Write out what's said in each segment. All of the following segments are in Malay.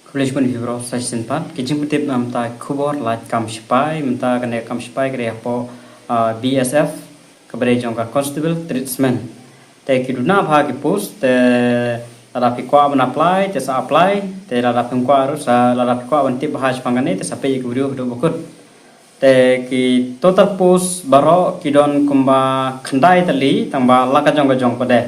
College pun hibro session pat kijing putip nam ta kubor light kam spai menta kene kam spai kre po BSF kabare jongka constable treatment te kiduna bha ki post te la pi kwa ban apply te sa apply te la pi kwa ru sa la pi kwa ban tip bahas pangane te sape ki video do bokut te ki total post baro kidon kumba khandai tali tangba laka jong pade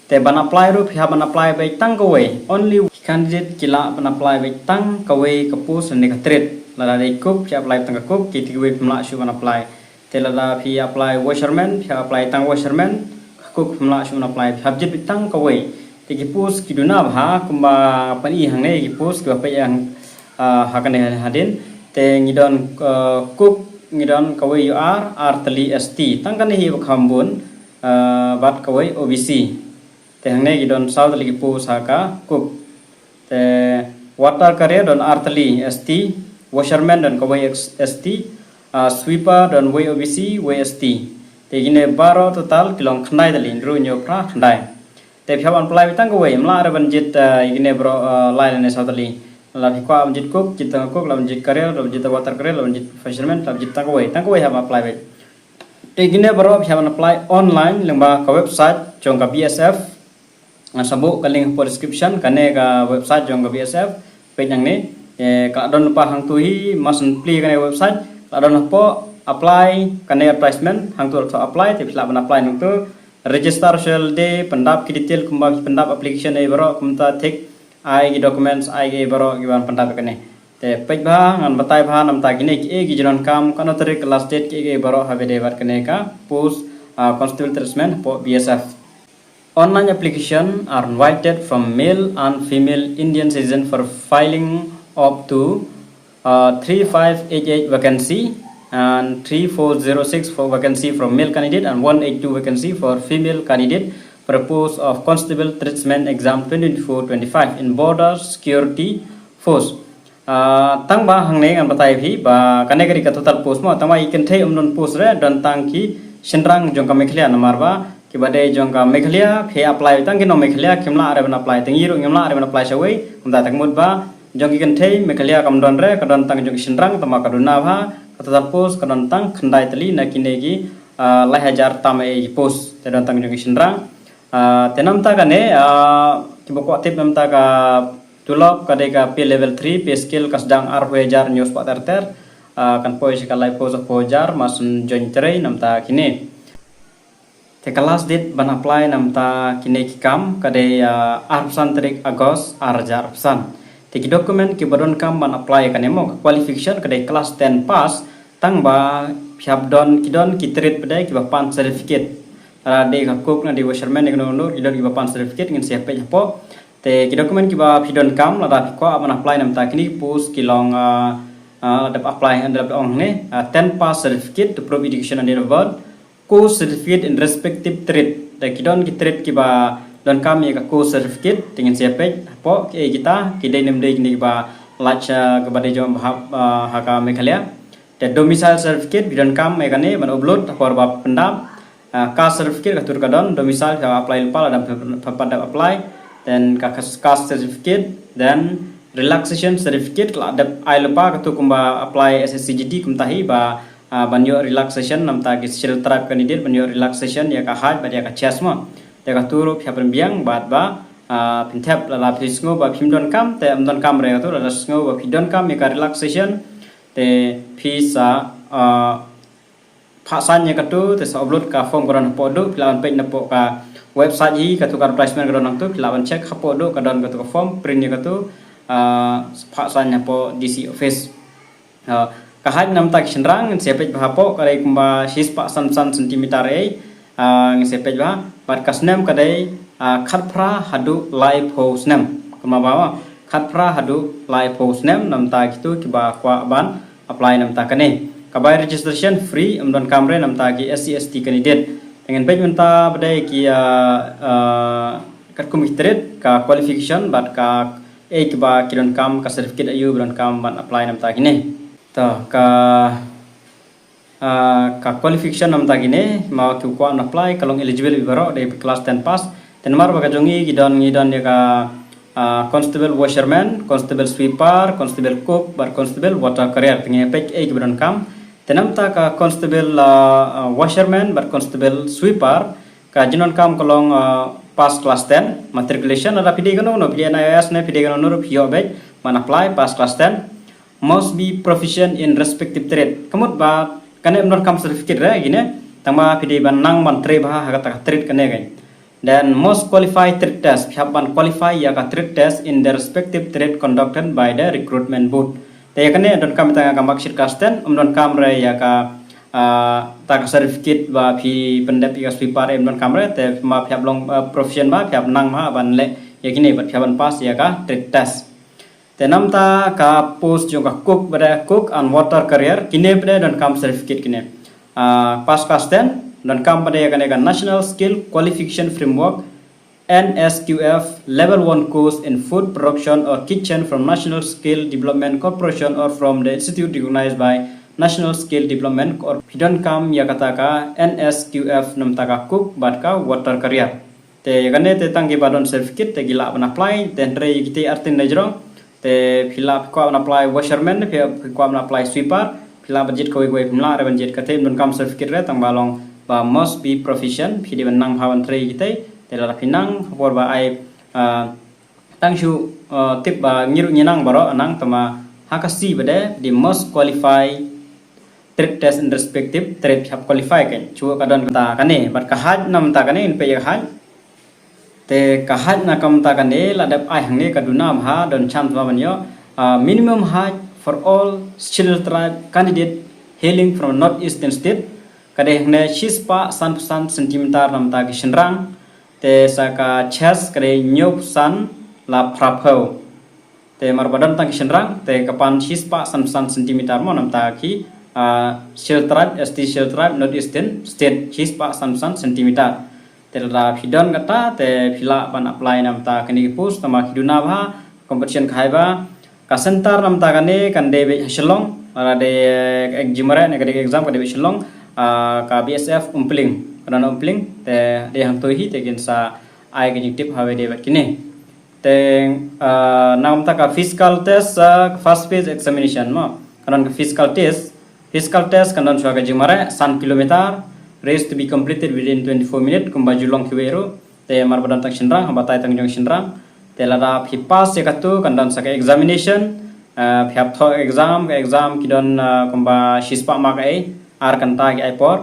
te ban apply ru phi ban apply bai tang ko we only candidate kila ban apply bai tang ka we ka post ne ka trade la dai kup phi apply tang ka kup ki ti we pemla shu ban apply te la phi apply washerman phi apply tang washerman kup pemla shu ban apply subject bai tang ka we te ki post ki duna bha kumba pani hang ne ki post ki pa yang hakane hadin te ngidon kup ngidon ka we you are tali st tang kan hi khambun bat ka we obc te hangne gidon south lagi pu saka kup te water career don artli st washerman don kawai st sweeper don way obc way st te gine baro total kilong khnai dalin ru nyo pra khnai te phaban plai tang kawai mla ra banjit gine bro lai ne south li la bi kwa banjit kup jit la banjit career la banjit water career la banjit fisherman la banjit tang kawai ha apply bai te gine bro phaban apply online lengba ka website jong ka bsf sabuk ka link po description kane ka website jong ka BSF page yang ni ka don pa hang tuhi masun pli kane website ka don po apply kane advertisement hang tu apply te pila ban apply nung tu register social day pendap ki detail kumba pendap application ai baro kumta thik ai ki documents ai ge baro ki ban pendap kane te page ba ngan batai bha nam ta gine ki gi jonon kam kano tare class date ki ge baro habe de bar kane ka post constable treatment po BSF. Online application are invited from male and female Indian citizen for filing up to 3588 vacancy and 3406 for vacancy from male candidate and 182 vacancy for female candidate for a post of constable treatment exam 2024-25 in border security force. Tang ba hangne ngan batai phi ba kanegari ka total post mo tama ikan thei umnon post re dan tang ki shenrang jong ka mekhlia namar ba ki bade jong ka meghalia phe apply tang ki no meghalia khimla are ban apply tang yiru ngimla are ban apply shawai umda tak mud ba jong ki kan thei meghalia kam don re kadon tang jong shinrang tama kaduna bha kata post kadon tang khandai tali na kinegi lai hajar tam e post te don tang jong shinrang tenam ta kane ki boko tip nam ta ka tulok kade ka p level 3 p skill kasdang ar hajar news pa ter kan pois ka lai post of hajar masun join trai nam ta kini te kelas dit ban apply nam ta kine ki kam kade arpsan tarik agos arjar arpsan te ki dokumen ki badon kam ban apply kane mo qualification kade kelas 10 pass tang ba phiap don kidon ki tret pede ki ba pan certificate ra de ka kok na de washerman ne no no idon ki ba pan certificate ngin siap pe po te ki dokumen ki ba phidon kam la da ko ban apply nam ta kini post ki long da apply and da ong ne 10 pass certificate to prove education and word course certificate in respective trade da kidon ki trade ki ba don kami ka course certificate dengan siapa po ki kita ki dai nem dai ni ba lacha ke bade jom ha ka meghalaya te domicile certificate bidon kam me kane ban upload por ba pendap caste certificate ka tur ka don domicile ka apply pal ada pada apply then ka caste certificate then relaxation certificate la ada ai lupa ka tu kumba apply SSCGD kumtahi ba banyo relaxation nam ta ki shil tribe candidate banyo relaxation ya ka haj ba ya ka chasma te ka turu phapren biang bat ba pinthap la phisngo ba phimdon kam te amdon kam re to la sngo ba phidon kam ya ka relaxation te phisa phasan ya ka tu te sa upload ka form koran podo philawan page na po ka website hi ka tu ka placement koran tu philawan check ha podo ka don ka tu form print ya ka tu phasan ya po DC office kahaj nam tak shenrang sepej bahapo kare kumba his pa san centimeter sepej bah bat kasnem kadai khatpra hadu live house nem kuma bawa khatpra hadu live house nem nam ta gitu kiba kwa ban apply nam ta kane kabai registration free amdon kamre nam ta ki SC ST candidate dengan page menta badai ki kat kumitret ka qualification bat ka kiba kidon kam ka certificate ayu don kam ban apply nam ta kine to ka qualification nam tagine ma ki ko apply kalong eligible baro de class 10 pass ten mar baga jongi gidon ya ka constable washerman, constable sweeper, constable cook, bar constable water carrier tengah pek keberon kam. Tenam ta ka constable washerman, bar constable sweeper ka jinon kam kolong pass class 10 matriculation ada pidi kanu no pidi NIS ne pidi kanu no pio bek man apply pass class 10 must be proficient in respective trade. Kamut ba kane non kam certificate ra gine tama pidi ban nang man tre bah kata trade kane gain. Then most qualified trade test ban qualify ya ka trade test in the respective trade conducted by the recruitment board. Te kane don kam tanga ka maksud kasten don kam ra ya ka tak certificate ba phi pendep ya sweeper don kam ra te ma phap long profession ba phap nang ma ban le ya gine ba phap pass ya ka trade test. Te nam ta ka post jo ka cook ba cook and water carrier kine bre don kam certificate kine pass kasten dan company akan National Skill Qualification Framework NSQF Level 1 course in food production or kitchen from National Skill Development Corporation or from the institute recognized by National Skill Development or Pidon kam ya kataka NSQF namtaka cook batka water career te gane te tangi badon certificate te gila ban apply te entre gite artin najro te phila ko ban apply washerman te ko ban apply sweeper phila budget ko go mla re budget kate don kam certificate re tang balong ba must be proficient phi de nang hawan tre gitai te la pinang por ba ai tang shu tip ba ngiru nyenang baro anang tama hakasi bade the most qualified trade test in respective trade have qualify kan chu kadon ta kane bat kahat nam ta kane in pe haj te kahat na kam ta kane la dap ai hangne kaduna bha don cham ba banyo minimum haj for all scheduled tribe candidate hailing from northeastern state kade ne chispa san centimeter nam ta kishnrang te saka chest kade nyop san la prapho te marbadan ta kishnrang te kapan chispa san centimeter mo nam ta ki sheltribe st sheltribe northeastern state chispa san centimeter te la phidon kata te phila ban apply nam ta kani post tama khiduna bha competition khaiba ka center nam ta kane kande be shalong ara de exam ne kade exam kade be shalong ka BSF umpling karena umpling te de hang tohi te gensa ai ke tip have de kine te nam ta ka physical test first phase examination mo karena physical test kanan suaga jimare 1 kilometer race to be completed within 24 minutes kumbaju long kiwero te marbadan tak shinrang habatai tang jong shinrang te lada phi pass yakatu kandan saka examination phap tho exam kidon kumba shispa mak ai ar kanta ki aipor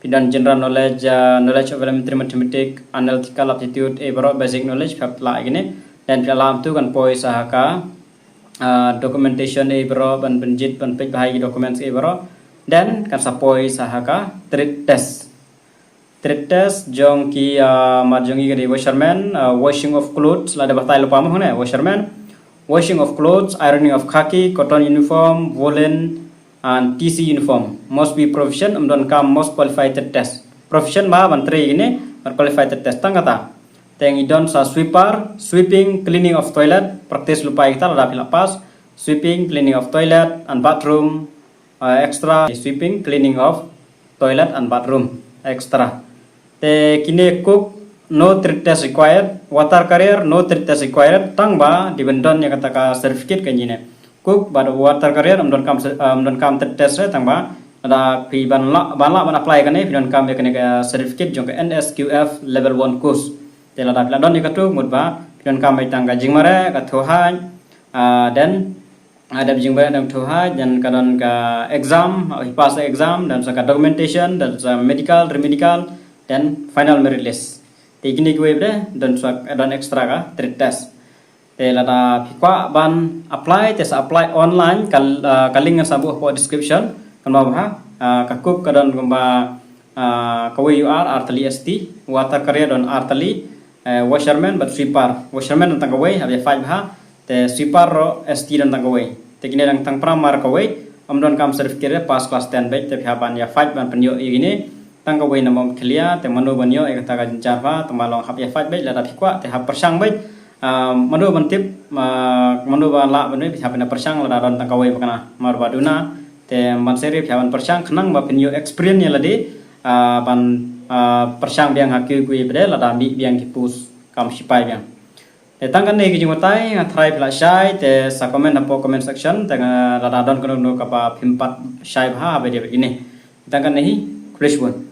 pidan general knowledge of elementary mathematics analytical aptitude baro basic knowledge phap la igine dan alam tu kan poi sahaka documentation baro ban benjit ban pej bahai documents baro dan kan sapoi sahaka trade test jong ki marjongi ke washerman washing of clothes la de batai lupa mo ne washerman washing of clothes ironing of khaki cotton uniform woolen and TC uniform must be proficient don kam most qualified test proficient ma bantri ini qualified test tangata teng idon sa sweeping cleaning of toilet practice lupa kita la pas sweeping cleaning of toilet and bathroom extra sweeping cleaning of toilet and bathroom extra te kine cook no trade test required water carrier no trade test required tangba dibendon ya kata ka certificate kanjine cook bad water carrier don kam test tangba ada pi ban apply kane don kam ya kane certificate jong NSQF level 1 course tela da don ikatu mudba don kam ai tangga jingmare ka thohan dan ada jingmare dam thohan dan kadon ka exam pass exam dan saka documentation dan medical remedial dan final merit list teknik web dan extra ka trade test lada pikwa ban apply online kaling sabuh po description kan bah kakuk kadon gomba kawe UR artali ST water carrier don artali washerman but sweeper washerman tang kawe have 5 ha te sweeper ro ST don tang kawe te kini dang tang pramar kawe don kam certificate pass class 10 baik te ban ya 5 ban penyo ini tang kawe namam clear te manu banyo e kata kan jarva temalong have ya 5 baik lada pikwa te have persang baik manu bantip manu bala bani bihapena persang la don tangkawai bakana marbaduna te manseri bhiawan persang khnang ba pinyo experience ladi ban persang biang hakui kui bede la mi biang kipus kam sipai biang Tangkan ni kijing matai ngatrai pila syai te sa komen apo comment section tengah radadon kono kapa pimpat syai bha be dia begini. Tangkan ni kulish pun.